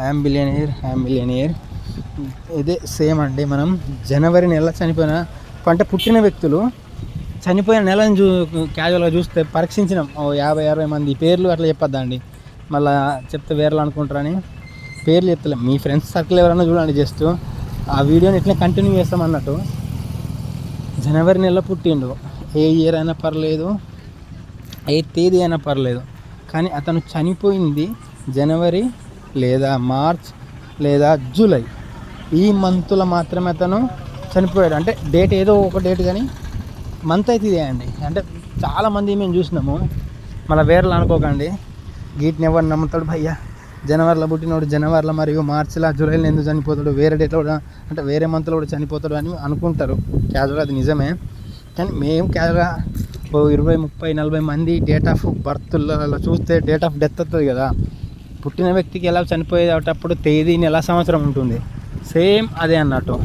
I'm billionaire ఇదే same అండి. మనం జనవరి నెల చనిపోయిన అంటే పుట్టిన వ్యక్తులు చనిపోయిన నెలను క్యాజువల్గా చూస్తే పరీక్షించినాం. 50-60 మంది పేర్లు అట్లా చెప్పొద్దండి, మళ్ళీ చెప్తే వేరేలా అనుకుంటారని పేర్లు చెప్తలేం. మీ ఫ్రెండ్స్ సర్కిల్ ఎవరైనా చూడండి, జస్ట్ ఆ వీడియోని ఇట్లా కంటిన్యూ చేస్తాం అన్నట్టు. జనవరి నెలలో పుట్టిండు, ఏ ఇయర్ అయినా పర్లేదు, ఏ తేదీ అయినా పర్లేదు, కానీ అతను చనిపోయింది జనవరి లేదా మార్చ్ లేదా జూలై, ఈ మంత్లో మాత్రమే అతను చనిపోయాడు. అంటే డేట్ ఏదో ఒక డేట్ కానీ మంత్ అయితే ఇదే అండి. అంటే చాలామంది మేము చూసినాము, మళ్ళీ వేరేలా అనుకోకండి, వీటిని ఎవరు నమ్ముతాడు భయ్యా, జనవరిలో పుట్టినోడు జనవరిలో మరియు మార్చిలో జూలైలో ఎందుకు చనిపోతాడు, వేరే డేట్లో కూడా అంటే వేరే మంత్లో కూడా చనిపోతాడు అని అనుకుంటారు. క్యాజువల్గా అది నిజమే, కానీ మేము క్యాజువల్గా 20-30-40 మంది డేట్ ఆఫ్ బర్త్లలో చూస్తే డేట్ ఆఫ్ డెత్ వస్తుంది కదా, పుట్టిన వ్యక్తికి ఎలా చనిపోయేటప్పుడు తేదీ నెల సంవత్సరం ఉంటుంది, సేమ్ అదే అన్నట్టు.